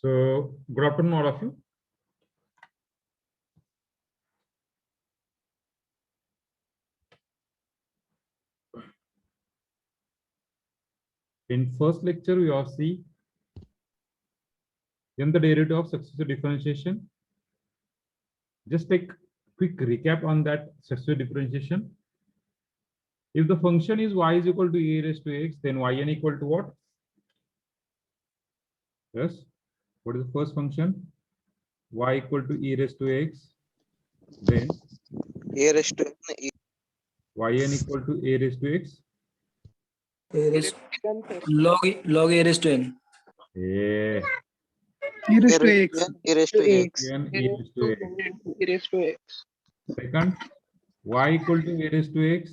So, good afternoon, all of you. In first lecture, we have seen the derivative of successive differentiation. Just take quick recap on that successive differentiation. If the function is y is equal to e raised to x, then yn equal to what? Yes. What is the first function? Y equal to e raised to x. Then A raised to n, yn equal to a raised to x. log a raised to n. Yeah. E raised to x. A raised to x. N e raised to x. E raised to x. Second, y equal to a raised to x.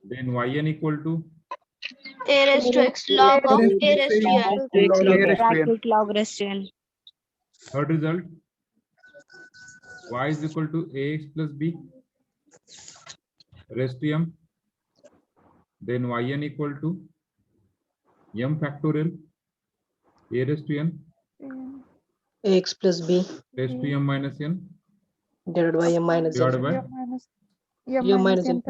Then yn equal to A raised to x log of a raised to n. Bracket Log raised to n. third result. Y is equal to ax plus b raised to m. Then yn equal to m factorial a raised to n X plus b raised to m minus n divided by m minus n. divided by M minus n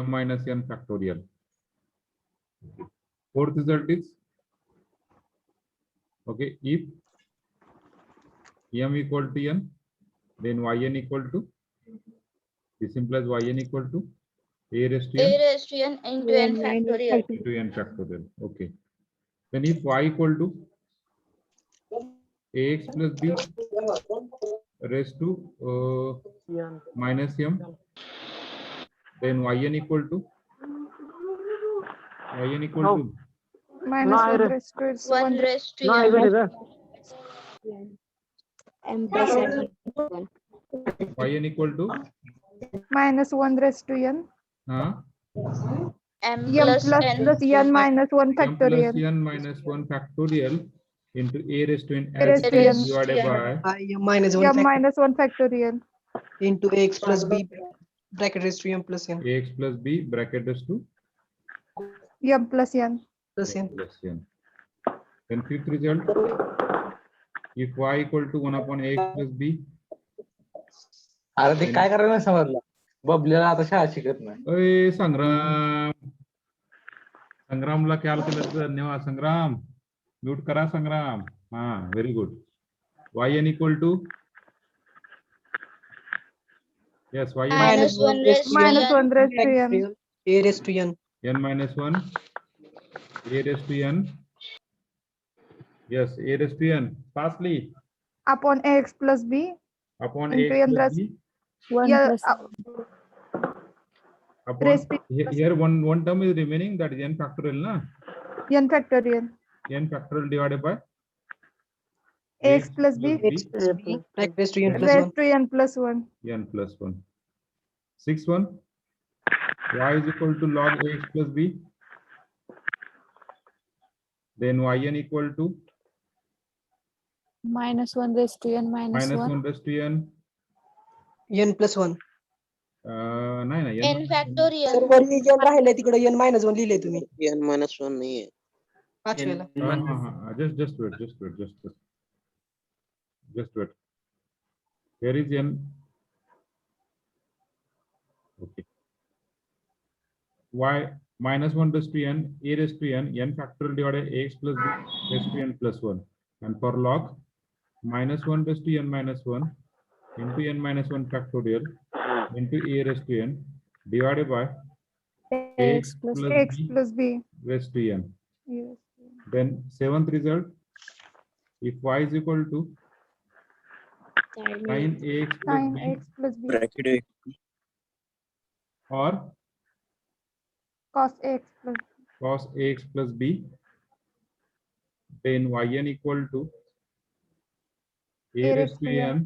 m minus n factorial. Fourth result is okay, if m equal to n, then yn equal to, this implies yn equal to a raised to A n raised to n into n factorial. into n factorial. Okay. Then if y equal to ax plus b raised to minus m, then yn equal to Minus 1 raised to its 1 1 raised to n. m plus n. yn equal to Minus 1 raised to n. m M plus plus n. plus n minus 1 m plus factorial. n minus 1 factorial into a raised to n A raised to n. divided by M minus 1 m minus 1 factorial. into x plus b bracket raised to m plus n ax plus b bracket raised to m plus n. plus n. plus n. Then fifth result, if y equal to 1 upon ax plus b, अरे ते काय करायला नाही समजलं बबलीला आता शाळा शिकत नाही अय संग्राम, संग्रामला कॅल केलं धन्यवाद संग्राम, म्यूट करा संग्राम. हा, very good. yn equal to yes, yn Minus 1 raised to Minus n. 1 raised to n. A raised to n. n minus 1 a raised to n, yes, a raised to n fastly Upon x plus b. upon Into ax n plus raised b yeah, upon raised to here one term is remaining, that is n factorial na, n factorial. n factorial divided by X plus b X plus b bracket raised to n plus 1. raised to n plus 1. n plus 1. Sixth one, y is equal to log ax plus b, then yn equal to Minus 1 raised to n minus minus 1 raised to n n plus 1. नाही n factorial. Sir वरती n राहिलंय तिकडे n minus 1 लिहिलंय तुम्ही n minus 1 नाहीये. पाचवेला. just wait. Here is n. Okay. Y minus 1 raised to n, a raised to n factorial divided by ax plus b raised to n plus 1. And for log, minus 1 raised to n minus 1 into n minus 1 factorial into a raised to n divided by X plus b. raised to n. Yes. Then seventh result, if y is equal to sin ax plus Sin b x plus b. Bracket A. or Cos x plus cos ax plus b, then yn equal to a raised to n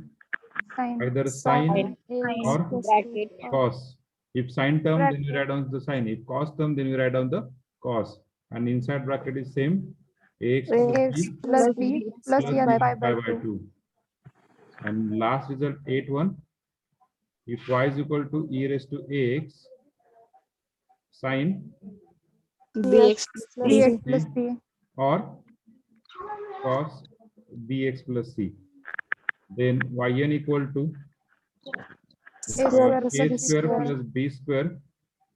sin. either sin or bracket cos. If sin term, then you write down the sin. If cos term, then you write down the cos. And inside bracket is same, ax X plus b plus plus n b pi by by 2. 2. And last result, 8-1, if y is equal to e raised to ax sin Bx plus b or cos bx plus c. Then yn equal to A square a plus b square square plus b square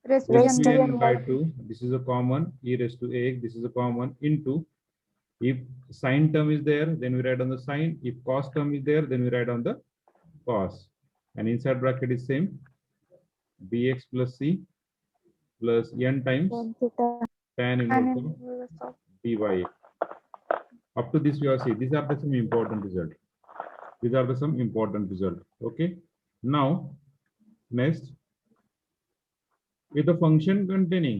raised to whole n to by n by 2. This is a common e raised to ax. This is a common into. If sine term is there, then we write on the sine. If cos term is there, then we write on the cos. And inside bracket is same. Bx plus c plus n times tan theta tan and inverse of inverse of dy. Up to this you are see. These are the some important result. These are the some important result. Okay. Now next with a function containing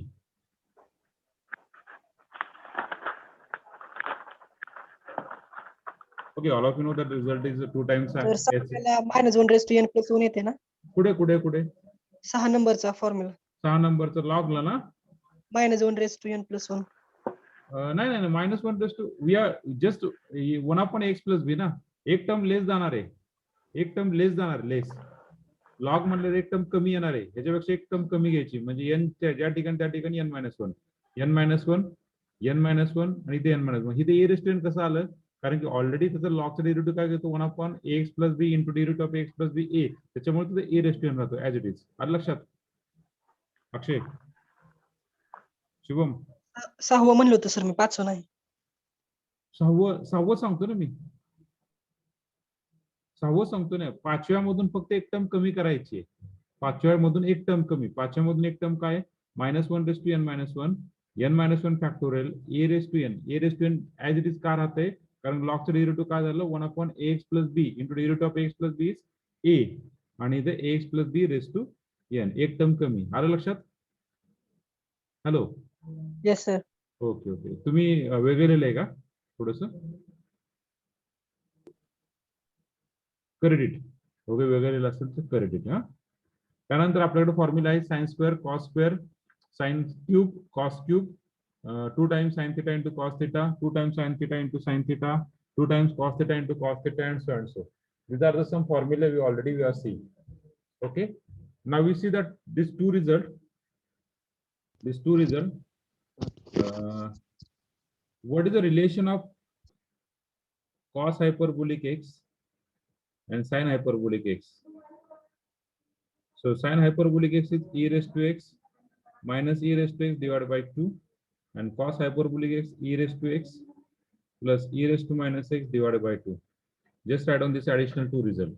okay, all of you know that the result is 2 times तर h. आपल्याला -1 raised to n plus 1 येते ना कुठे कुठे कुठे 6 नंबरचा formula 6 नंबरचं लॉगला ना -1 raised to n plus 1 नाही नाही minus one plus two we are just one upon x plus b ना एक टर्म लेस जाणार आहे एक टर्म लेस जाणार लेस लॉग म्हणलं एक टर्म कमी येणार आहे याच्यापेक्षा एक टर्म कमी घ्यायची म्हणजे एन ज्या ठिकाणी त्या ठिकाणी N minus one N minus one N minus one आणि इथे एन मायनस वन इथे ए रेस्टोरेंट कसं आलं कारण की ऑलरेडी त्याचं लॉगचं डेरिव्हेटिव्ह काय घेतो one upon x plus b into derivative of x plus b ए त्याच्यामुळे तिथे ए रेस्टोरेंट राहतो ऍज इट इज आलं लक्षात अक्षय शुभम 6वं म्हणलं होतं सर मी 5वं नाही सहावं सांगतो ना मी सहावं सांगतो ना 5व्या मधून फक्त एक टर्म कमी करायची आहे 5व्या मधून एक टर्म कमी 5व्या मधून एक टर्म काय -1 raise to n minus one N minus one factorial a raise to n as it is का राहतंय कारण लॉगचं डेरिव्हेटिव्ह काय झालं 1 upon x plus b into derivative of x plus b is a आणि इथे x plus b raise to n एक term कमी आलं लक्षात hello yes sir okay okay तुम्ही वेगळे लिहिलंय का थोडस क्रेडिट ओके वेगळे लिहिलं असेल तर क्रेडिट हा त्यानंतर आपल्याकडे फॉर्म्युला आहे sine square cos square sine cube cos cube 2 times sin theta into cos theta 2 times sin theta into sin theta 2 times cos theta into cos theta and so and so these are the some formula we are seeing okay now we see that these two result what is the relation of cos hyperbolic x and sin hyperbolic x. So sin hyperbolic x is e raised to x minus e raised to x divided by 2 and cos hyperbolic x e raised to x plus e raised to minus x divided by 2. Just write on this additional two result.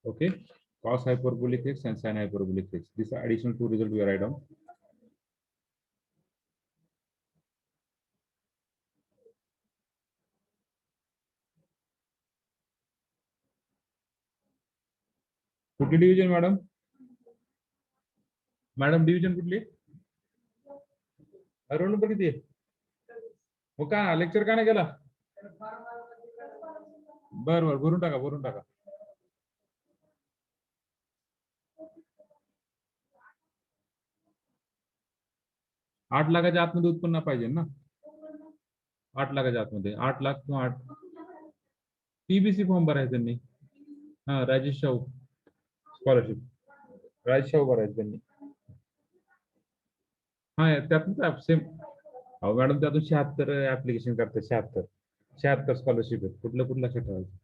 Okay, cos hyperbolic x and sin hyperbolic x. This additional two result we write down. कुठली division madam madam division कुठली roll number किती आहे मग का lecture का नाही गेला बर बर भरून टाका 8 लाखाच्या आतमध्ये उत्पन्न पाहिजे ना 8 लाखाच्या आतमध्ये 8 लाख किंवा 8 पीबीसी फॉर्म भरायचा त्यांनी हा राजेश शाहू स्कॉलरशिप राजेश शाहू भरायचं त्यांनी हा त्यातून सेम अहो मॅडम त्यातून 76 ऍप्लिकेशन करतात 76 स्कॉलरशिप आहेत कुठलं लक्षात ठेवायचं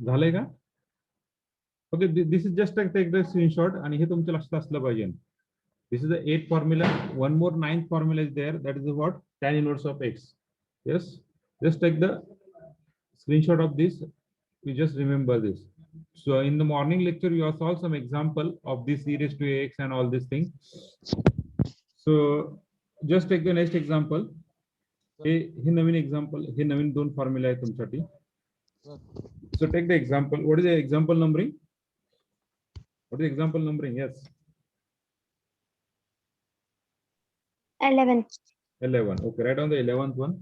झालंय का okay this is just take the screenshot आणि हे तुमच्या लक्षात असलं पाहिजे this is the 8th formula one more 9th formula is there that is what tan inverse of x yes just take the screenshot of this you just remember this so in the morning lecture you have solved some example of this e raised to x and all these things so just take the next example हे नवीन example हे नवीन दोन formula आहेत तुमच्यासाठी so take the example what is the example numbering what is example numbering yes 11. Okay, write down the 11th one.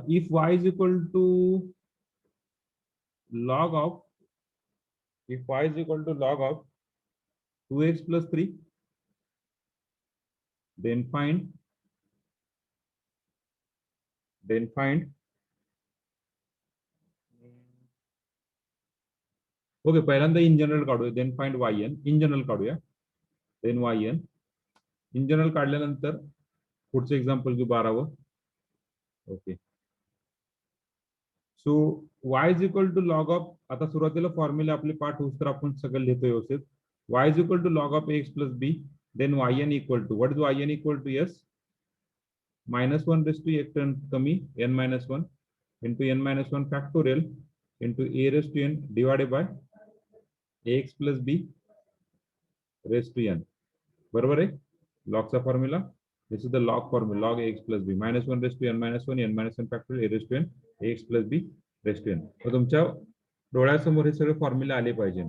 If y is equal to log of 2x plus 3, then find okay, पहिल्यांदा in general काढूया, then find yn. In general काढूया, then yn. In general काढल्यानंतर पुढचं example घेऊ 12व. Okay, so y is equal to log of, आता सुरुवातीला formula आपले पाठ होऊस तर आपण सगळं लिहितो व्यवस्थित. y is equal to log of ax plus b, then yn equal to, what is yn equal to s -1 raise to एक टर्म कमी n - 1 into n - 1 factorial into a raised to n divided by ax plus b raised to n. बरोबर आहे, लॉगचा formula. This is the log formula, log ax plus b -1 raised to n - 1 n - 1 factorial a raised to n ax plus b raised to n. तर तुमच्या डोळ्यासमोर हे सगळे formula आले पाहिजे,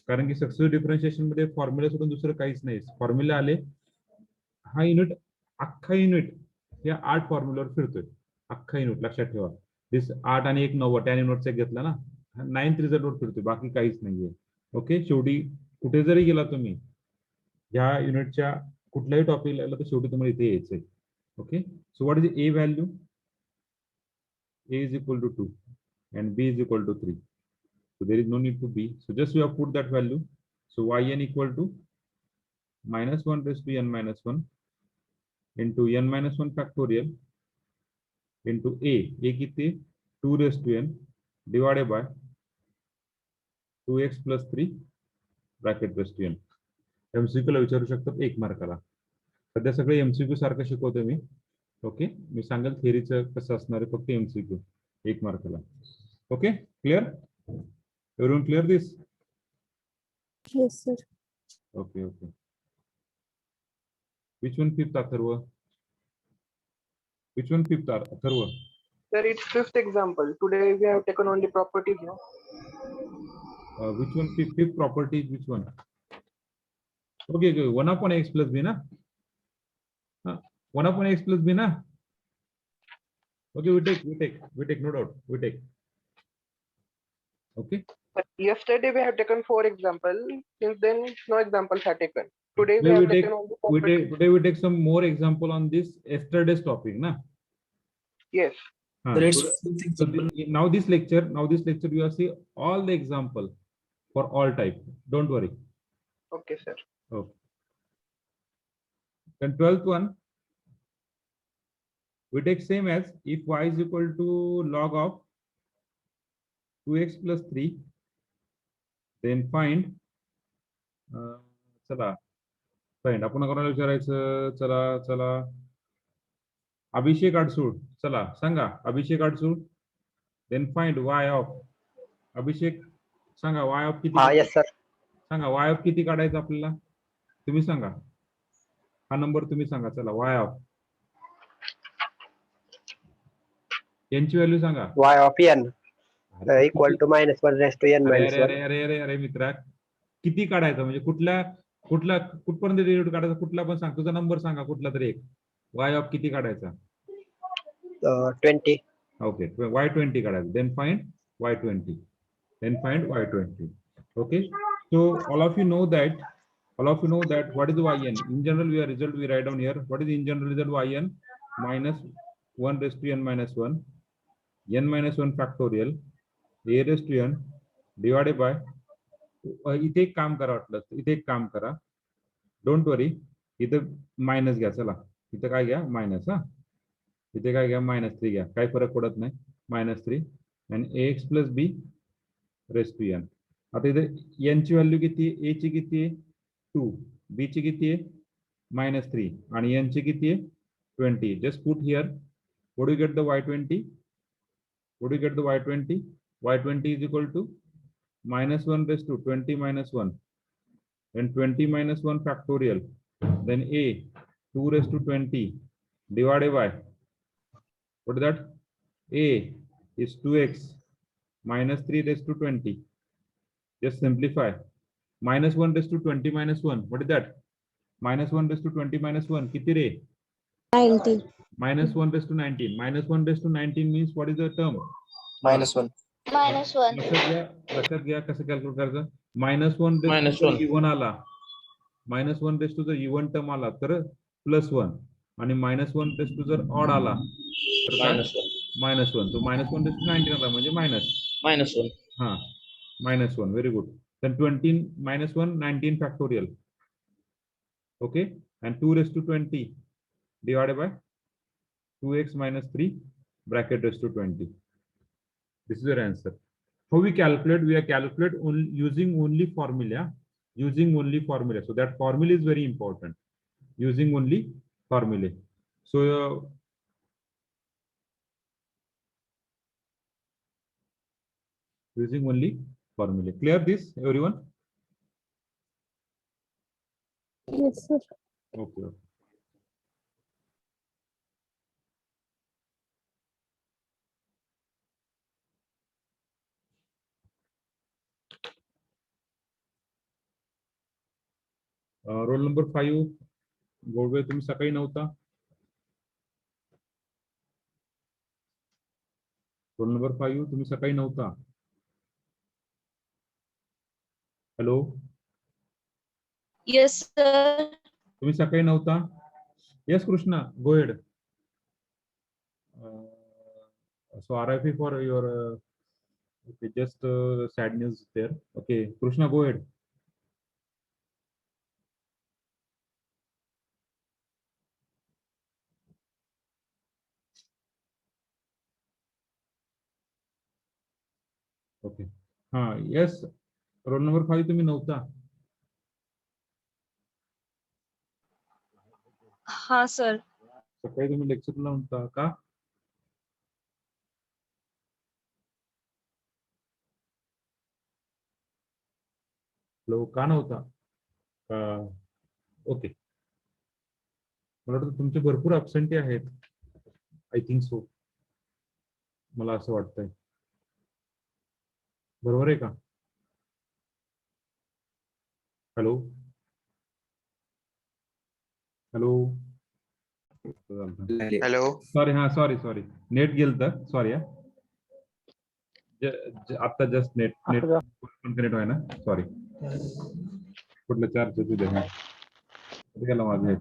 कारण की सक्सेसिव्ह डिफरन्शिएशन मध्ये फॉर्म्युला सोडून दुसरं काहीच नाही. फॉर्म्युला आले, हा युनिट, अख्खा युनिट या 8 फॉर्म्युलावर फिरतोय. अख्खा युनिट लक्षात ठेवा. दिस 8 आणि 1 9 टॅन युनिटचा घेतला ना, 9th रिझल्टवर फिरतोय, बाकी काहीच नाहीये. ओके, शेवटी कुठे जरी गेला तुम्ही या युनिटच्या कुठल्याही टॉपिकला तर शेवटी तुम्हाला इथे यायचंय. Okay, so what is a value? a is equal to 2 and b is equal to 3. So there is no need to b. So just we have put that value. So yn equal to -1 raised to n - 1 into n - 1 factorial into a किती 2 raised to n divided by 2x plus 3 bracket raised to n. MCQ ला विचारू शकतात 1 मार्काला. सध्या सगळे MCQ सारखं शिकवतो मी. Okay, मी सांगेल थिअरीचं कसं असणार आहे, फक्त MCQ 1 मार्काला. Okay, clear? Everyone clear this? Yes, sir. Okay okay. Which one fifth Atharva? Which one fifth Atharva? Sir, it's fifth example. Today we have taken only properties. No? Which one fifth property is which one? Okay, 1 upon x plus b na? 1 upon x plus b na? Okay, we take, no doubt, we take. Okay. But yesterday we have taken 4 examples. Since then, no examples are taken. Today we Today have we take, taken only properties. today we take some more example on this yesterday's topic, na? Yes. Sir, it's So, fifth so example. now this lecture you are see all the example for all type. Don't worry. Okay, sir. Okay. Then 12th one, we take same as if y is equal to log of 2x plus 3, then find चला find आपण कोणाला विचारायचं, चला अभिषेक अडसूळ, चला सांगा अभिषेक Adsul. then find y of, Abhishek Sanga y of किती? yes sir. Sanga y of किती काढायचं आपल्याला, तुम्ही सांगा, हा नंबर तुम्ही सांगा. चला y of, यांची value Sanga. Y of n equal to -1 raised to n minus 1. अरे मित्रा, किती काढायचं म्हणजे कुठपर्यंत डेरिव्हेटिव्ह काढायचा, कुठला पण सांग, तुझा नंबर सांगा कुठला तरी एक. y of किती काढायचा? 20. ओके, y20 काढायचं. then find y20. Okay, so all of you know that what is yn. In general we write down here. What is in general result? Yn -1 raised to n - 1 n - 1 factorial a raised to n divided by, इथे एक काम करा, वाटलं इथे एक काम करा, don't worry, इथे मायनस घ्या. चला इथे काय घ्या, मायनस. हा, इथे काय घ्या, -3 घ्या, काही फरक पडत नाही. -3 आणि ax plus b raise to n. आता इथे n ची व्हॅल्यू किती आहे, a ची किती आहे 2, b ची किती आहे -3 आणि n ची किती आहे 20. Just put here, what do get the y20? y20 is equal to -1 raised to 20 - 1 and 20 - 1 factorial, then a 2 raised to 20 divided by, what is that? A is 2x -3 raised to 20. Just simplify. -1 raised to 20 - 1, what is that? -1 raised to 20 - 1 किती रे? 90. -1 raised to 19. -1 raised to 19 means what is the term? -1. -1. लक्षात घ्या कसं calculate करायचं. -1 even आला, -1 raise to जर even term आला तर +1 आणि -1 रेस टू जर ऑड आला तर -1. तो -1 रेस टू 19 आला म्हणजे -1. हा, minus 1. Very good. Then 20 minus 1, 19 factorial. Okay. And 2 raised to 20 divided by 2x minus 3 bracket raised to 20. This is your answer. How we calculate? We are calculate only using only formula. Using only formula. So that formula is very important. Using only formula. So using only formula. Clear this, everyone? Yes, sir. Okay. Roll number 5 गोडवे तुम्ही सकाळी नव्हता. Roll number 5 तुम्ही सकाळी नव्हता. Hello, Yes, sir. तुम्ही सकाळी नव्हता. Yes Krishna, go head. So RIP for your okay, just sad news there. Okay, Krishna, go ahead. Okay. Yes, roll number 5 तुम्ही नव्हता. Ha, sir. सकाळी तुम्ही लेक्चरला नव्हता का? हॅलो, का नव्हता? ओके. मला वाटतं तुमचे भरपूर अब्सेंटी आहेत. I think so. मला असं वाटतंय. बरोबर आहे का? Hello, hello. Hello. Sorry, sorry net गेलं, सॉरी. आता जस्ट नेट कनेक्ट आहे ना, सॉरी. कुठलं चार्ज तुझ्या गेला माझं.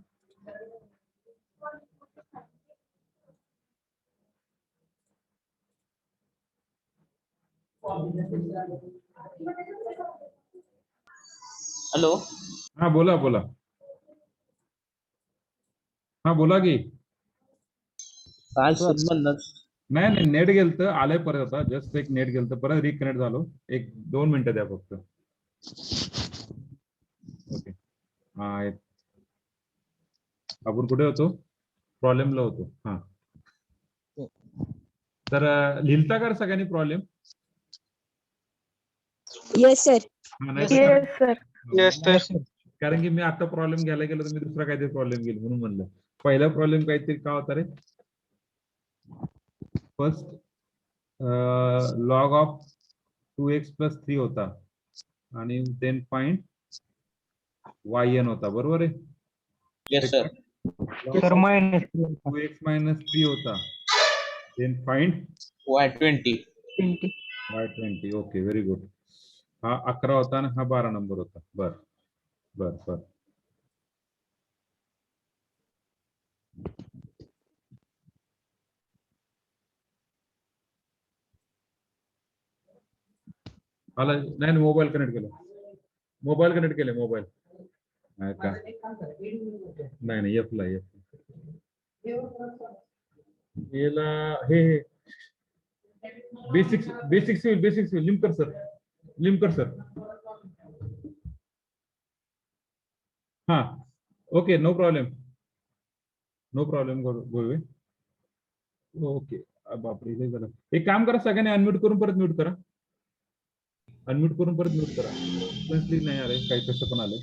हॅलो. हा, बोला बोला. हा, बोला की. नाही नाही, नेट गेलत, आलंय परत. आता जस्ट एक नेट गेलत, परत रिकनेक्ट झालो. 1-2 मिनिटं द्या फक्त. ओके. हा, आपण कुठे होतो? प्रॉब्लेमला होतो. हा, तर लिहिलता का सगळ्यांनी problem? Yes, sir. Yes, sir. कारण की मी आता प्रॉब्लेम घ्यायला गेलो तर मी दुसरा काहीतरी प्रॉब्लेम घेईल, म्हणून म्हणलं. पहिला प्रॉब्लेम काहीतरी का होता रे? फर्स्ट लॉग ऑफ 2x + 3 होता आणि देन फाइंड yn होता. बरोबर आहे? Yes sir. Sir, minus 2x - 3 होता. Then find y20. y20. Okay, very good. हा 11 होता आणि हा 12 नंबर होता. बर बर बर. आला नाही, मोबाईल कनेक्ट केला. मोबाईल कनेक्ट केले. मोबाईल का? नाही एफ ला याला हे बेसिक सिव्हिल लिमकर सर. हा, ओके, नो प्रॉब्लेम गोळवे. ओके. बापरे, हे झालं. एक काम करा, सगळ्यांनी अनम्यूट करून परत म्यूट करा. अनम्यूट करून परत म्यूट करा. नाही आले, काही कसं पण आलं.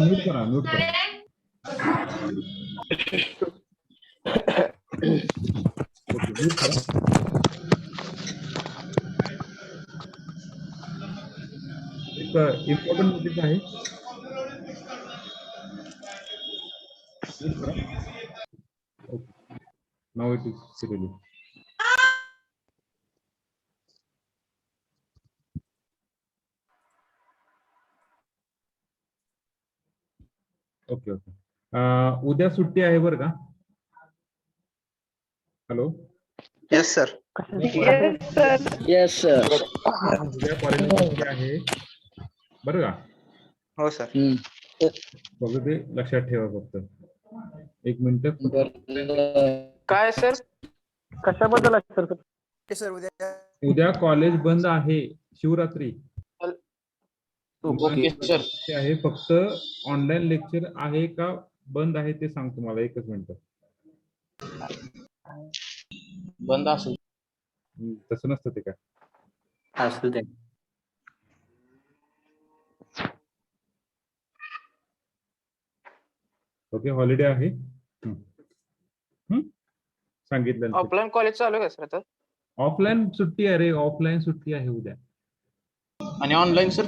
म्यूट करा. ओके, म्यूट करा. एक इम्पॉर्टंट नोटीस आहे. म्यूट करा. Okay, now it is serially. Okay okay. उद्या सुट्टी आहे बरं का? Hello. Yes sir. Yes, sir. Yes, sir. उद्या कॉलेज सुट्टी आहे बरं का? हो सर. फक्त ते लक्षात ठेवा फक्त. एक मिनिट. काय सर? कशाबद्दल आहे सर? उद्या कॉलेज बंद आहे, शिवरात्री ओके सर. ते आहे. फक्त ऑनलाईन लेक्चर आहे का बंद आहे ते सांगतो मला. एकच मिनिट. बंद असेल. तसं नसतं ते काय. असेल ते. ओके, हॉलिडे आहे. सांगितलं. ऑफलाईन कॉलेज चालू आहे का सर आता? ऑफलाईन सुट्टी आहे रे. ऑफलाईन सुट्टी आहे उद्या. आणि ऑनलाईन सर?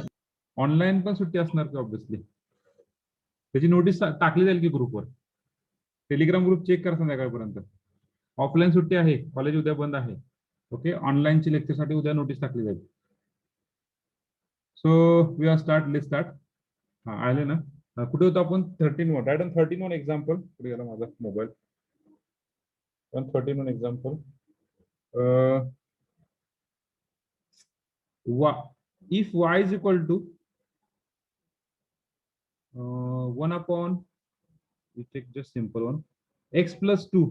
ऑनलाईन पण सुट्टी असणार की ऑब्विसली. त्याची नोटीस टाकली जाईल की ग्रुपवर. टेलिग्राम ग्रुप चेक करा संध्याकाळपर्यंत. ऑफलाईन सुट्टी आहे, कॉलेज उद्या बंद आहे. ओके, ऑनलाईनची लेक्चरसाठी उद्या नोटीस टाकली जाईल. So we are start. Let start. हा आले ना. कुठे होतो आपण? 13 राईट ऑन 13 एक्झाम्पल. कुठे गेला माझा mobile? 13 example. If y is equal to 1 upon, we take just simple one, x plus 2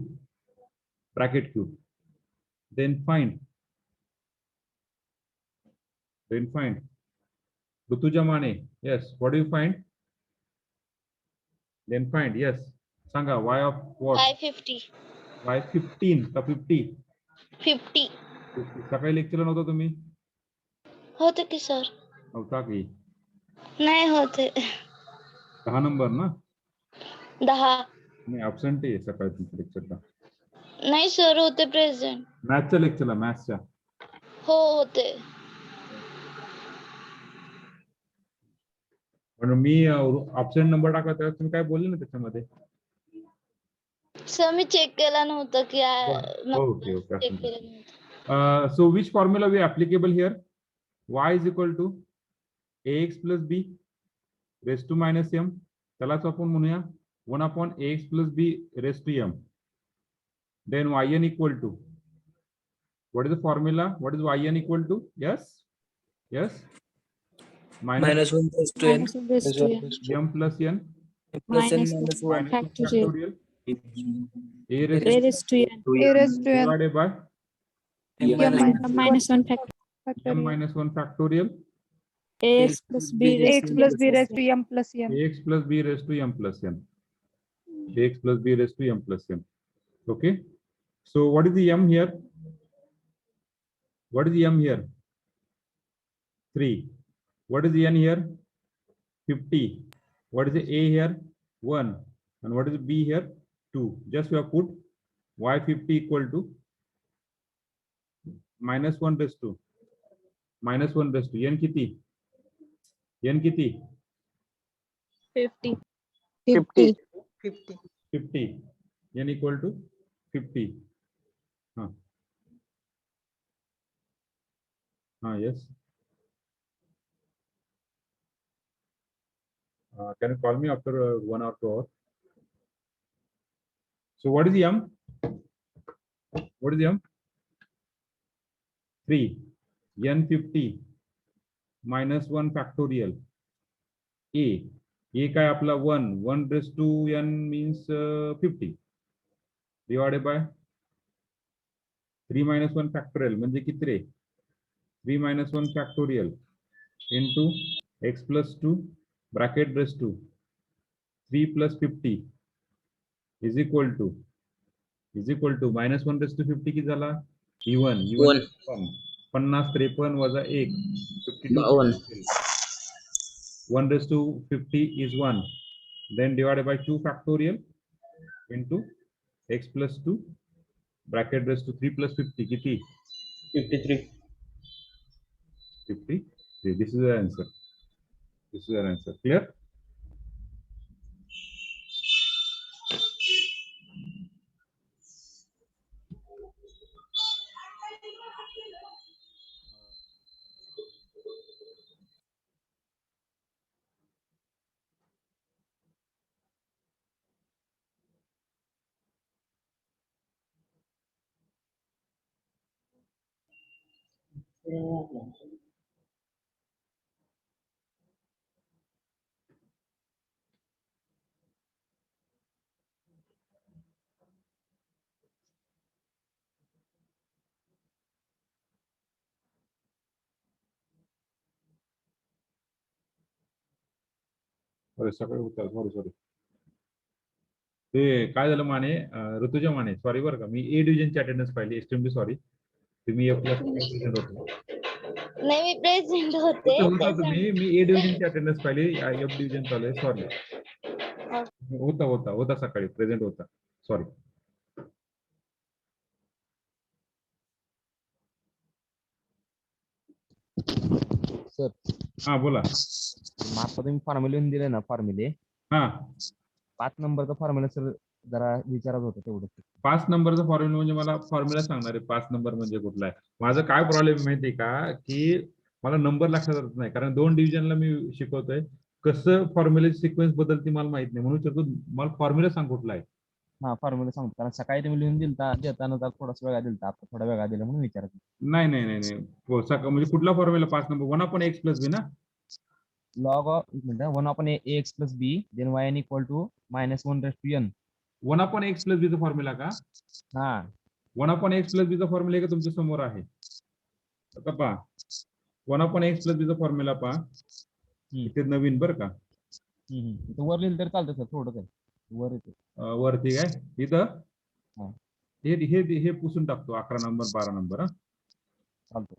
bracket cube, then find Rutuja Mane, yes, what do you find? Then find, yes, Sanga, y of what? Y50. Y 15 का 50? 50. सकाळी lecture नव्हता तुम्ही? होते की sir? नव्हता की? नाही होते. 10 नंबर ना? 10. नाही, ॲब्सेंट आहे सकाळी तुमच्या लेक्चरला. नाही सर, होते प्रेझेंट. मॅथ्सच्या लेक्चरला, मॅथ्सच्या. हो होते. म्हणून मी ॲब्सेंट नंबर टाकला तेव्हा तुम्ही काय बोलले ना त्याच्यामध्ये? सर मी चेक केला नव्हतं की ओके ओके. चेक केलं नव्हतं. So which formula we applicable here? Y is equal to ax plus b raised to minus m. त्यालाच आपण म्हणूया 1 upon ax plus b raised to m. Then yn equal to, what is the formula? What is yn equal to? Yes, yes. Minus 1 raised to n. m plus n Plus n minus 1. factorial a A raised raised to n. to divided by Minus 1 factorial. m minus 1 factorial Ax plus b raised to m plus n. ax plus b raised to m plus n. ax plus b raised to m plus n. Okay. So what is the m here? What is the m here? 3. What is the n here? 50. What is the a here? 1. And what is the b here? 2. Just we have put y50 equal to minus 1 raised to n kiti? n kiti? 50. 50. N equal to 50. Yes. Can you call me after 1 or 2 hours? So what is the m? What is the m? 3. n50 minus 1 factorial. A काय आपला 1 raised to n means 50 divided by 3 minus 1 factorial म्हणजे किती रे? 3 minus 1 factorial into x plus 2 bracket raised to 3 plus 50 is equal to minus 1 raised to 50 किती झाला? E1 50 53 वजा 1 52. 1 raised to 50 is 1. Then divided by 2 factorial into x plus 2 bracket raised to 3 plus 50 kiti? 53. 50. This is the answer. Clear? अरे सकाळी होता sorry sorry ते काय झालं माने ऋतुजा माने सॉरी बरं का मी ए डिव्हिजनची अटेंडन्स पाहिली एक्स्ट्रीमली सॉरी तुम्ही ए प्लस प्रेझेंट होते नाही मी प्रेझेंट होते होता तुम्ही मी ए डिव्हिजनची अटेंडन्स पाहिली एफ डिव्हिजन चालू आहे सॉरी होता होता होता सकाळी प्रेझेंट होता सॉरी सर हा बोला आता तुम्ही फॉर्म्युले लिहून दिले ना फॉर्म्युले हा 5 नंबरचा फॉर्म्युला सर जरा विचारत होतं तेवढं 5 नंबरचा फॉर्म्युला म्हणजे मला फॉर्म्युला सांगणार आहे 5 नंबर म्हणजे कुठला आहे माझं काय प्रॉब्लेम माहिती आहे का की मला नंबर लक्षात येत नाही कारण 2 डिव्हिजनला मी शिकवतोय कसं फॉर्म्युलेची सिक्वेन्स बदलते मला माहित नाही म्हणून विचारतो मला फॉर्म्युला सांग कुठला आहे हा फॉर्म्युला सांगतो कारण सकाळी तुम्ही लिहून दिलता देताना तर थोडासा वेगळा दिलता आता थोडा वेगळा दिला म्हणून विचारत नाही नाही नाही नाही म्हणजे कुठला formula 5 number 1 upon x plus b ना लॉग ऑफ एक minute 1 upon x plus b then y n equal to -1 raise to n 1 upon x plus बीचा फॉर्म्युला का हा 1 अपॉन एक्स प्लस बीचा फॉर्म्युला का तुमच्या समोर आहे आता पहा 1 अपॉन एक्स प्लस बीचा फॉर्म्युला पहा इथे नवीन बरं का इथं वर लिहिलं तर चालतं सर थोडं काय वर येते वरती काय इथं हा. हे पुसून टाकतो 11 नंबर 12 नंबर हा चालतं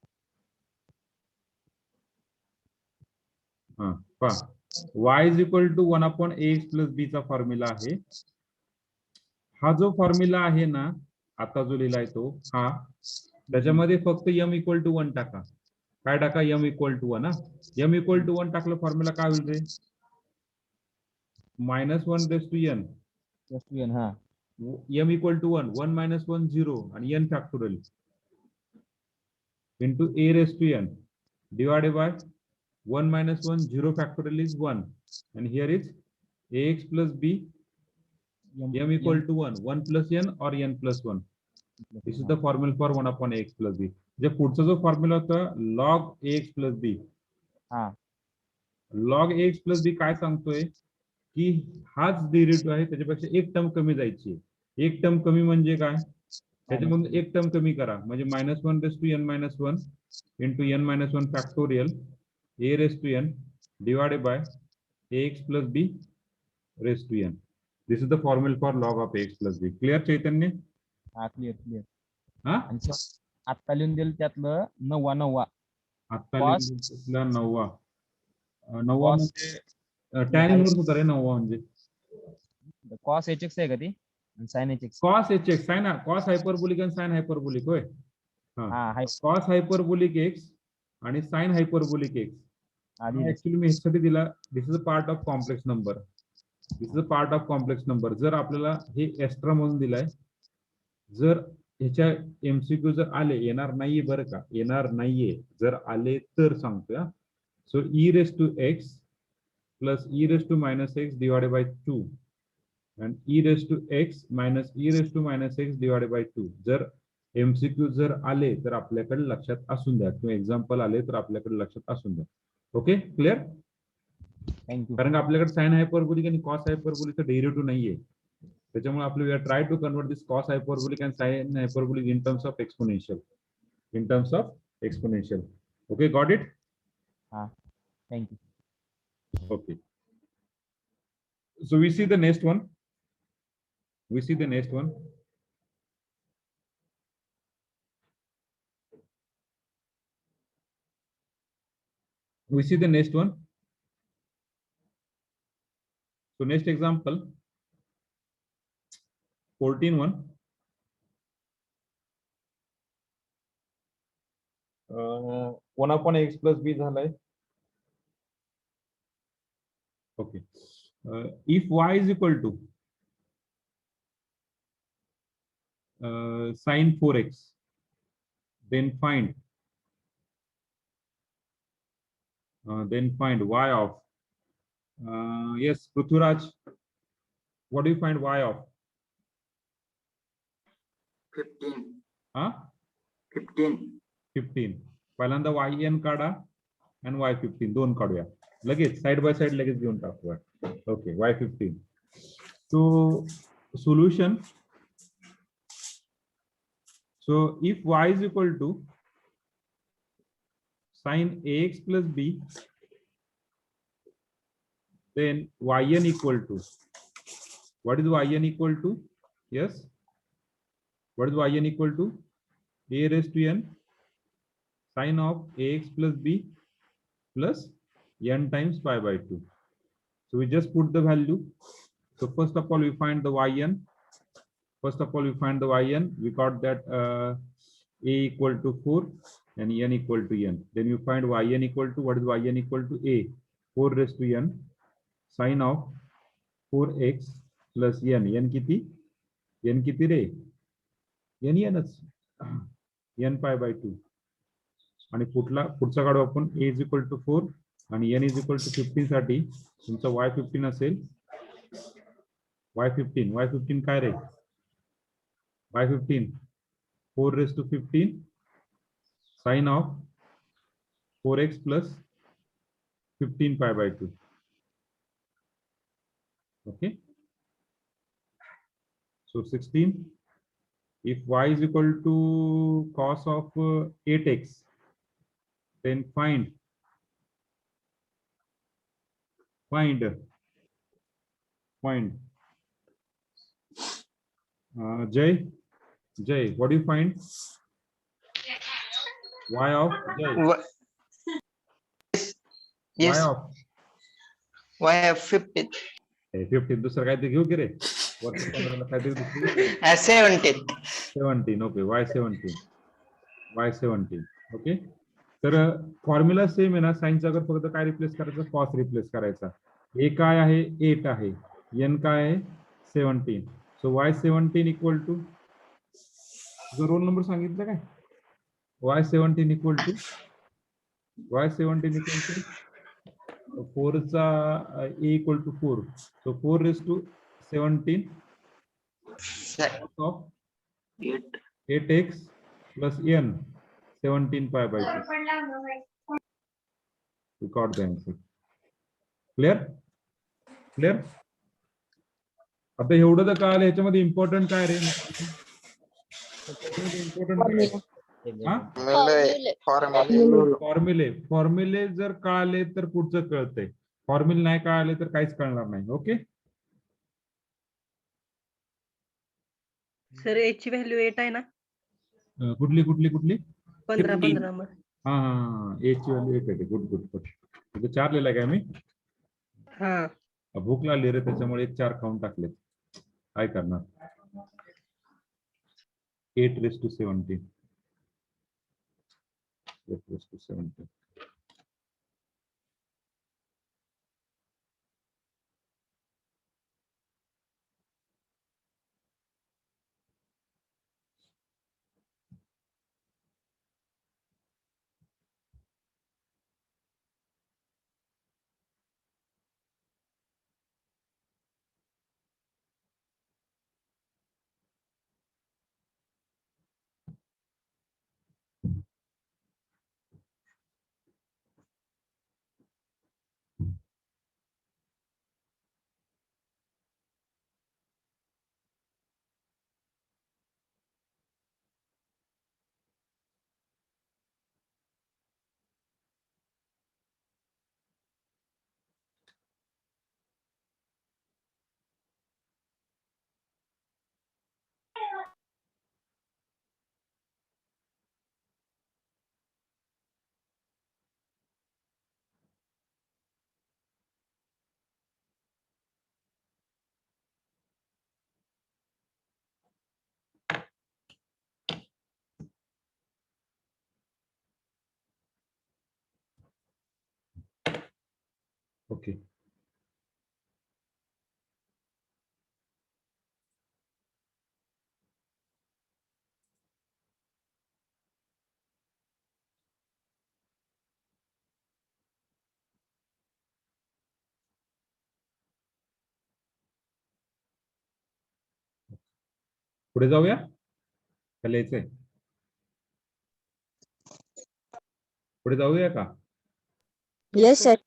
हा पहा y is equal to 1 upon x plus b चा फॉर्म्युला आहे हा जो फॉर्म्युला आहे ना आता जो लिहिलाय तो हा त्याच्यामध्ये फक्त m इक्वल टू 1 टाका काय टाका m इक्वल टू 1 हा m इक्वल टू 1 टाकलं फॉर्म्युला काय होईल रे -1 raise to n raise to n हा m इक्वल टू 1 1 - 1 0 आणि n factorial into a raised to n divided by 1 - 1 0 factorial is 1 and here is ax plus b m equal to 1 plus n or n plus 1 this is the formula for 1 upon ax plus b जे पुढचा जो formula होता log ax plus b हा log ax plus b काय सांगतोय की हाच derivative आहे त्याच्यापेक्षा एक टर्म कमी जायची आहे एक टर्म कमी म्हणजे काय त्याच्यामधून एक टर्म कमी करा म्हणजे -1 raise to n - 1 into n - 1 factorial a raised to n divided by ax plus b raised to n. This is the formula for log of ax plus b. Clear चैतन्य? हा clear हा आणि आता लिहून दिलं त्यातलं 9 आता Cos. नववा म्हणजे tan इनवर्स होता रे नववा म्हणजे कॉस एच एक्स आहे का ती sine h x cos hx sin cos hyperbolic आणि sin हायपरबोलिक होय हा हाय cos हायपरबोलिक x आणि sin हायपरबोलिक x आधी ऍक्च्युअली मी ह्यासाठी दिला this is a part of complex number this is a part of complex number जर आपल्याला हे एक्स्ट्रा म्हणून दिलाय जर ह्याच्या एमसीक्यू जर आले येणार नाहीये बरं का येणार नाहीये जर आले तर सांगतोय so e raise to x plus e raise to -x divided by 2 and e raised to x minus e raised to -x divided by 2 जर एमसीक्यू जर आले तर आपल्याकडे लक्षात असून द्या किंवा एक्झाम्पल आले तर आपल्याकडे लक्षात असून द्या ओके क्लिअर थँक्यू कारण आपल्याकडे साइन हायपरबोलिक आणि कॉस हायपरबोलिकचा डेरिव्हेटिव्ह नाहीये त्याच्यामुळे आपले we are try to convert this cos hyperbolic and sine hyperbolic in terms of exponential okay got it हा thank you okay so we see the next one we see the next one we see the next one so next example 14 1 1 upon x plus b झालाय okay if y is equal to sin 4x then find y of yes Prithviraj what do you find y of 15 huh 15 15 पहिल्यांदा yn काढा आणि y15 दोन काढूया लगेच side by side लगेच घेऊन टाकूया. Okay y15. So solution. So if y is equal to sin ax plus b, then yn equal to, what is yn equal to? Yes, what is yn equal to? A raised to n sin of ax plus b plus n times pi by 2. So we just put the value. So first of all we find the yn. First of all we find the yn. We got that a equal to 4 and n equal to n. Then you find yn equal to, what is yn equal to? A 4 raised to n sin of 4x plus n. n किती? n किती रे? n n pi by 2. आणि पुढचा काढू आपण. a is equal to 4 आणि n is equal to 15 साठी तुमचा y15 असेल. y15 काय रे? y15 4 raised to 15 sin of 4x plus 15 pi by 2. Okay. So 16. If y is equal to cos of 8x, then find Jay, what do you find? Y of Jay. Yes. Y of Y of 15. 15 दुसरं काहीतरी घेऊ की रे? वरच्या 15 ला काहीतरी दुसरं 17. 17. Okay y17. Okay. तर formula same आहे ना. साइनचा अगर फक्त काय रिप्लेस करायचं? कॉस रिप्लेस करायचा. ए काय आहे? 8 आहे. n काय आहे? 17. सो y17 इक्वल टू, तुझा रोल नंबर सांगितलं काय? y17 इक्वल टू 4 चा a equal to 4. So 4 raised to 17 of 8x plus n 17 pi by 2. We got the answer. Clear? आता एवढं तर कळालं. ह्याच्यामध्ये इम्पॉर्टंट काय रे? फॉर्म्युले जर कळाले तर पुढचं कळतंय. फॉर्म्युले नाही कळाले तर काहीच कळणार नाही. ओके. सर एच ची व्हॅल्यू 8 आहे ना? कुठली 15 मग. हा ए ची व्हॅल्यू 8 आहे. गुड. 4 लिहिलाय काय मी? हा. भूक लागली रे त्याच्यामुळे 4 खाऊन टाकले. काय करणार? 8 raised to 17. 8 raised to 17. Okay. पुढे जाऊया. लिहायचंय. पुढे जाऊया का? Yes, sir.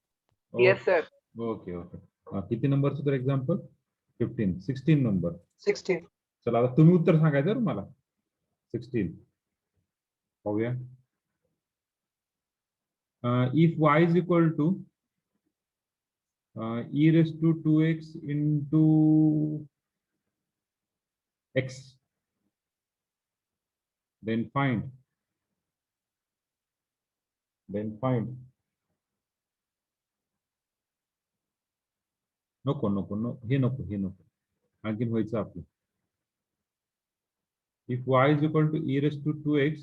Yes, sir. Okay okay. किती नंबरचं तर एक्झाम्पल? 15, 16 नंबर. 16. चला आता तुम्ही उत्तर सांगायचं बरं मला. 16. पाहूया. If y is equal to e raised to 2x into x, then find नको नको नो हे नको हे नको, आणखीन व्हायचं आपलं. If y is equal to e raised to 2x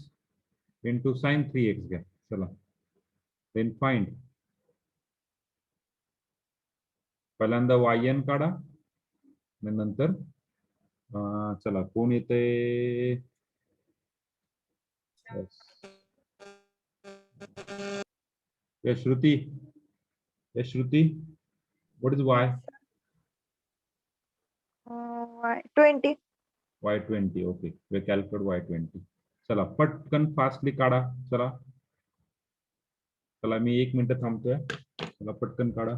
into sin 3x घ्या. चला, then find. पहिल्यांदा yn काढा आणि नंतर चला कोण येते? श्रुती. What is y? Y20. y20. Okay, we calculate y20. चला पटकन फास्टली काढा. चला मी 1 मिनिट थांबतोय. चला पटकन काढा.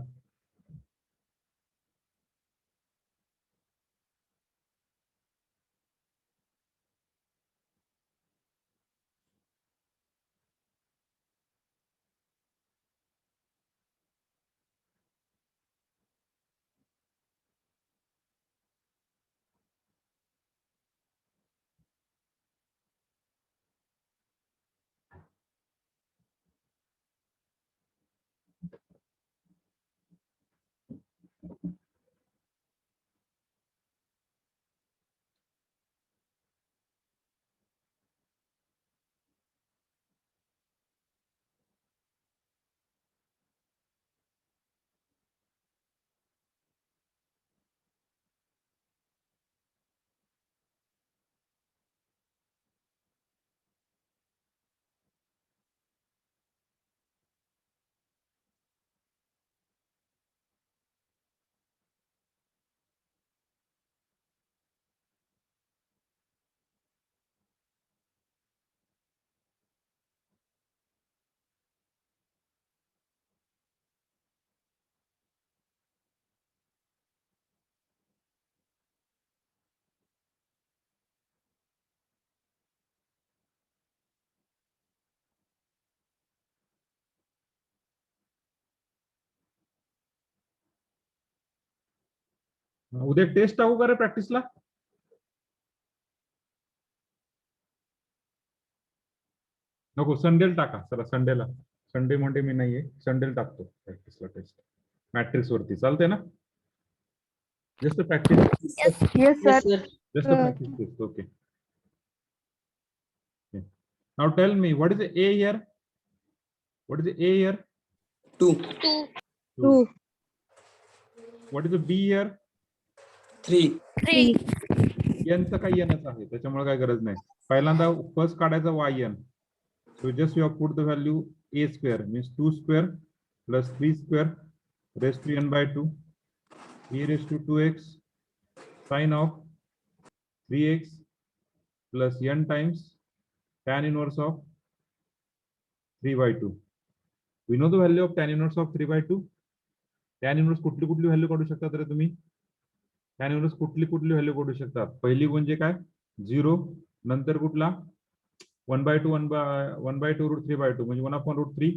उद्या टेस्ट टाकू का रे प्रॅक्टिसला? नको, संडेला टाका. चला संडेला. संडे मंडे मी नाहीये, संडेला टाकतो प्रॅक्टिसला टेस्ट. मॅट्रिक्स वरती चालते ना? Just practice. Yes, sir. Just a practice test. Okay. Now tell me, what is the A here? What is the A here? 2, 2. What is the B here? 3, 3. यांचं काही येणच आहे, त्याच्यामुळे काय गरज नाही. पहिल्यांदा फर्स्ट काढायचा yn. So just you have put the value a square means 2 square plus 3 square raised to n by 2 e raised to 2x sin of 3x plus n times tan inverse of 3 by 2. We know the value of tan inverse of 3 by 2. tan inverse कुठली value काढू शकता तर तुम्ही? tan inverse कुठली value काढू शकता? पहिली म्हणजे काय? 0. नंतर कुठला? 1 by 2 1 by 2 root 3 by 2 म्हणजे 1 upon root 3.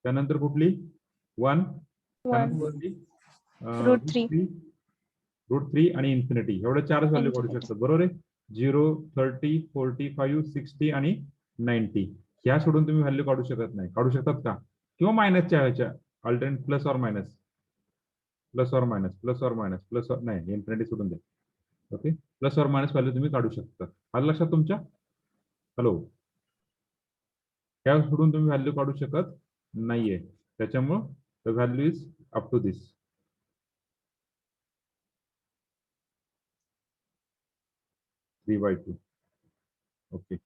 त्यानंतर कुठली? 1. Root 3. रूट 3 आणि इन्फिनिटी. एवढे 4 व्हॅल्यू काढू शकतात, बरोबर आहे? 0, 30, 45, 60 आणि 90. ह्या सोडून तुम्ही व्हॅल्यू काढू शकत नाही. काढू शकतात का? किंवा मायनसच्या ह्याच्या अल्टरनेट प्लस ऑर मायनस नाही, इन्फिनिटी सोडून द्या. Okay, plus or minus value तुम्ही काढू शकता. आलं लक्षात तुमच्या? हॅलो, त्या सोडून तुम्ही व्हॅल्यू काढू शकत नाहीये. त्याच्यामुळं the value is up to this. 3 by 2. Okay.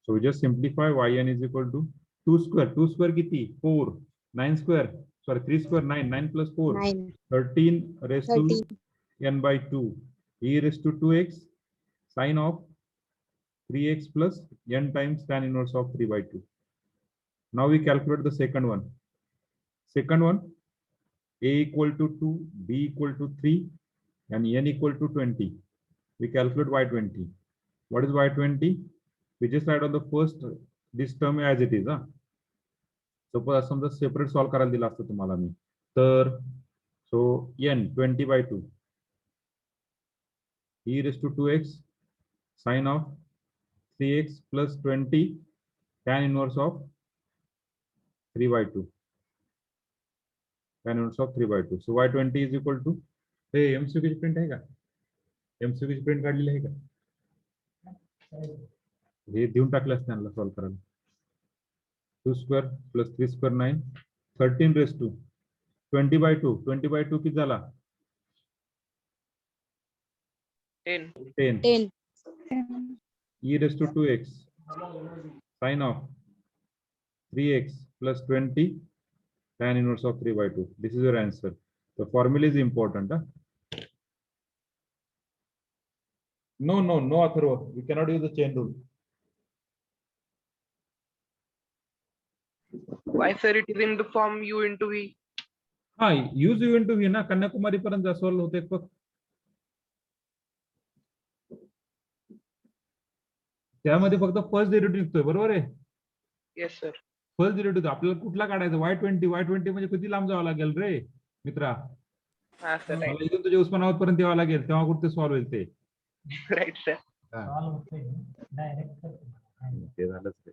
So we just simplify yn is equal to 2 square. 2 square किती? 4. 9 square. Sorry, 3 square 9. 9 plus 4. 9. 13 raised to n by 2. E raised to 2x sin of 3x plus n times tan inverse of 3 by 2. Now we calculate the second one. Second one, a equal to 2, b equal to 3, and n equal to 20. We calculate y20. What is y20? We just write on the first this term as it is. Suppose समजा separate solve करायला दिला असतं तुम्हाला मी तर so n 20/2 e raised to 2x sin of 3x plus 20 tan inverse of 3/2. Tan inverse of 3/2. So y20 is equal to हे MCQ ची print आहे का? MCQ ची प्रिंट काढलेली आहे का? हे देऊन टाकलं असतं त्यांना सॉल्व करायला. 2 square plus 3 square 9 13 raised to 20/2. 20/2 किती झाला? 10. 10. 10. E raised to 2x sin of 3x plus 20 tan inverse of 3/2. This is your answer. The formula is important. No, Atharva. We cannot use the chain rule. Why, sir? It is in the form u into v. हाँ, use u into v ना कन्याकुमारी पर्यंत solve होते फक्त. त्यामध्ये फक्त first derivative निघतोय बरोबर आहे. Yes, sir. फर्स्ट डेरिव्हेटिव्ह आपल्याला कुठला काढायचा y20 म्हणजे किती लांब जावं लागेल रे मित्रा. Ah, sir. Right. मला इथून तुझ्या उस्मानाबाद पर्यंत यावं लागेल तेव्हा कुठे सॉल्व होईल ते. Right, sir. ते झालंच ते.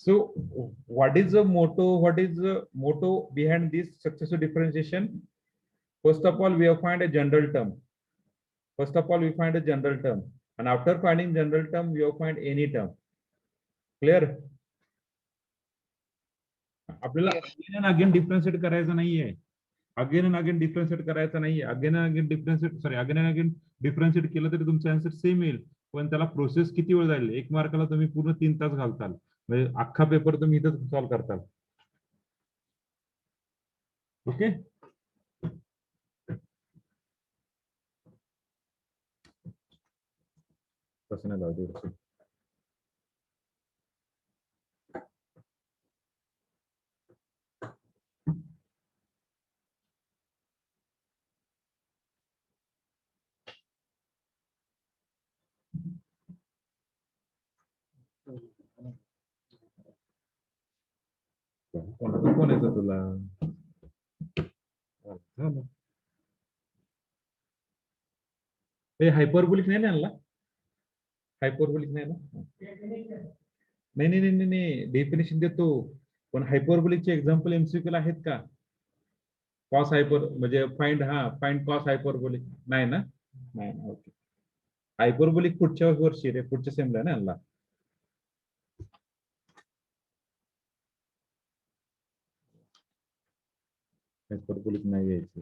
So what is the motto? What is the motto behind this successive differentiation? First of all, we have find a general term. First of all, we find a general term, and after finding general term, we have find any term. Clear? आपल्याला again and again differentiate करायचं नाहीये. Again and again differentiate करायचं नाहीये. Again and again differentiate केलं तरी तुमचा answer same येईल. पण त्याला प्रोसेस किती वेळ जाईल? 1 मार्काला तुम्ही पूर्ण 3 तास घालताल. म्हणजे अख्खा पेपर तुम्ही इथंच सॉल्व करताल. ओके. तसं नाही जाऊ दे. कोणाचं फोन येतो तुला? हे हायपरबोलिक नाही ना आणला? हायपरबोलिक नाही ना? नाही डेफिनेशन देतो पण हायपरबोलिकचे एक्झाम्पल एमसीक्यू आहेत का? कॉस हायपर म्हणजे फाइंड कॉस हायपरबोलिक नाही ना? नाही. ओके. हायपरबोलिक पुढच्या वर्षी रे पुढच्या सेमला ना आणला. हायपरबोलिक नाही यायचं.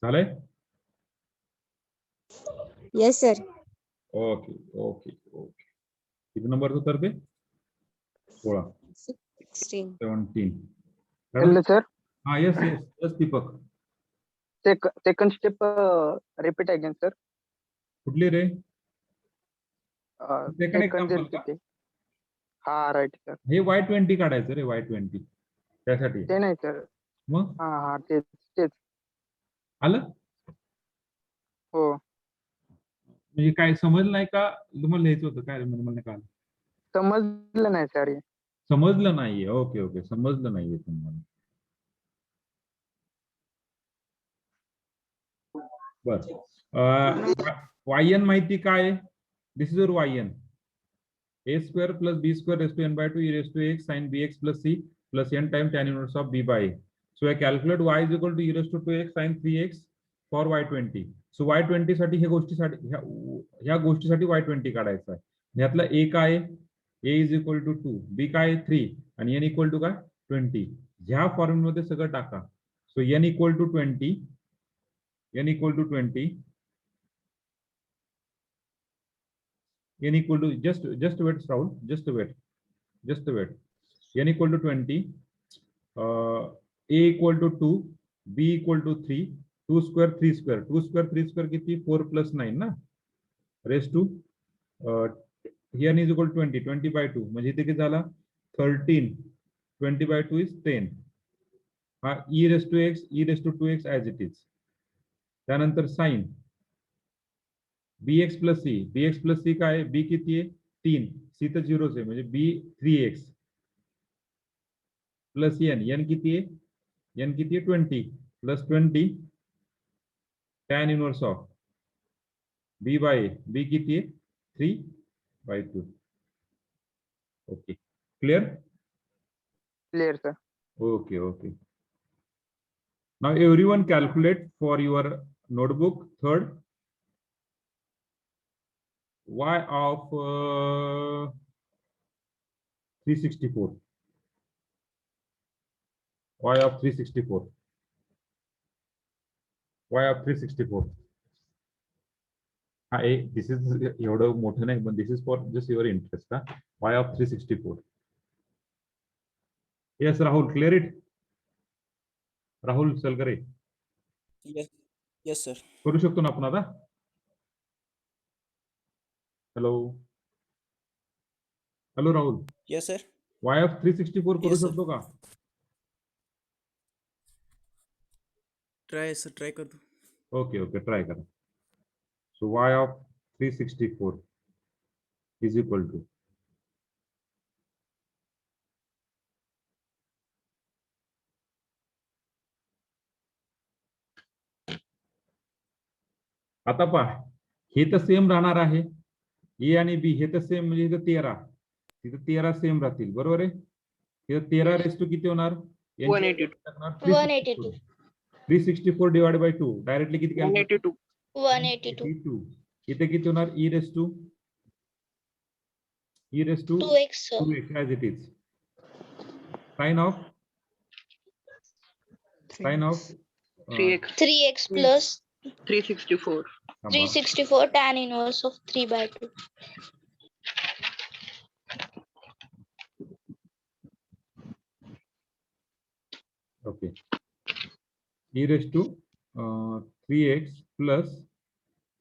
चालेल. Yes, sir. ओके. किती नंबर उत्तर ते? 16. 16. 17. Hello, sir. हाँ yes दीपक. Second step, repeat again, sir. कुठली रे? Second example का? हा, right, sir. हे y20 काढायचं रे y20 त्यासाठी. ते नाही, sir. मग हा तेच. आलं? हो. म्हणजे काय समजलं नाही का? तुम्हाला लिहायचं होतं काय म्हणजे मला काय समजलं नाही, सर. समजलं नाहीये. ओके समजलं नाहीये तुम्हाला. बर. yn माहिती काय? This is your yn. a square plus b square raised to n/2 e raised to x sin bx plus c plus n time tan inverse of b by a. So I calculate y is equal to e raised to 2x sin 3x for y20. So y20 साठी ह्या गोष्टीसाठी y20 काढायचा आहे. यातला a काय? a is equal to 2, b काय 3 आणि n equal to काय 20. ह्या फॉर्म्युलामध्ये सगळं टाका. So n equal to 20. n equal to just wait, Rahul, just wait. N equal to 20, a equal to 2, b equal to 3, 2 square 3 square, 2 square 3 square किती 4 plus 9 ना, raised to n is equal to 20, 20 by 2 म्हणजे इथे किती झाला 13, 20 by 2 is 10. हा e raised to x, e raised to 2x as it is. त्यानंतर sin bx plus c, bx plus c काय आहे, b किती आहे 3, c तर 0 आहे म्हणजे b 3x प्लस n किती आहे 20 plus 20 tan inverse of b by a, b किती आहे 3 by 2. Okay, clear? Clear, sir. Okay. Now everyone calculate for your notebook. Third, y of 364. Y of 364. Y of 364. This is एवढं मोठं नाही, but this is for just your interest. Y of 364. Yes, Rahul, clear it. Rahul Salgare. Yes, sir. करू शकतो ना आपण आता? Hello Rahul. Yes, sir. Y of 364 करू Yes, sir. शकतो का? Try करतो. Okay, try करा. So y of 364 is equal to आता पहा, हे तर सेम राहणार आहे, ए आणि बी हे तर सेम म्हणजे इथं 13, तिथं 13 सेम राहतील, बरोबर आहे. तिथं 13 रेस टू किती होणार 182. 364 डिवाइड बाय 2 डायरेक्टली किती 182. 182. इथे किती होणार e raise to 2x, sir. 2x as it is. Sin of 3x. 3x plus 364. 364 tan inverse of 3 by 2. Okay, e raised to 3x plus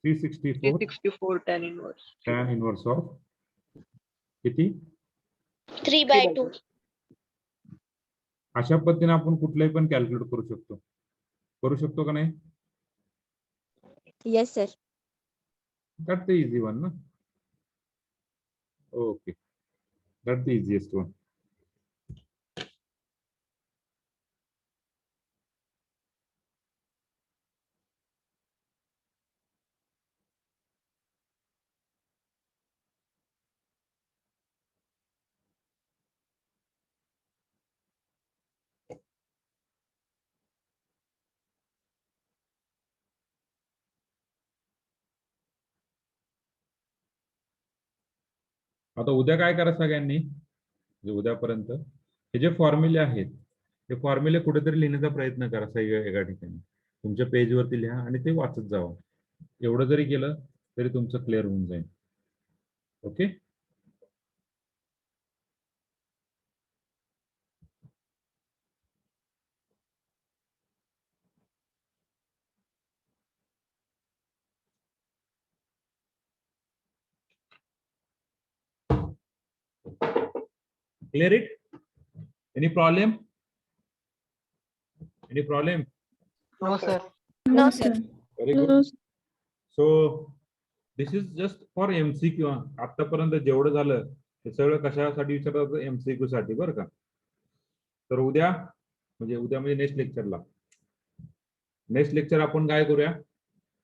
364 364 tan inverse. of किती 3 by 2. अशा पद्धतीने आपण कुठलाही पण कॅल्क्युलेट करू शकतो का नाही? Yes, sir. That's the easy one, na? Okay, that's the easiest one. आता उद्या काय करा सगळ्यांनी, म्हणजे उद्यापर्यंत हे जे फॉर्म्युले आहेत ते फॉर्म्युले कुठेतरी लिहिण्याचा प्रयत्न करा सगळ्या एका ठिकाणी, तुमच्या पेजवरती लिहा आणि ते वाचत जावं. एवढं जरी केलं तरी तुमचं क्लिअर होऊन जाईल. Okay, clear it? Any problem? No, sir. No, sir. Very good. So this is just for MCQ. आतापर्यंत जेवढं झालं हे सगळं कशासाठी विचारतात, MCQ साठी, बरं का. तर उद्या म्हणजे नेक्स्ट लेक्चर आपण काय करूया,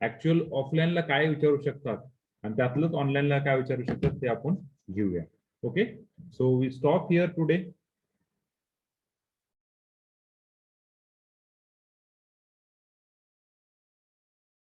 ऍक्च्युअल ऑफलाईनला काय विचारू शकतात आणि त्यातलंच ऑनलाईनला काय विचारू शकतात ते आपण घेऊया. Okay, so we stop here today.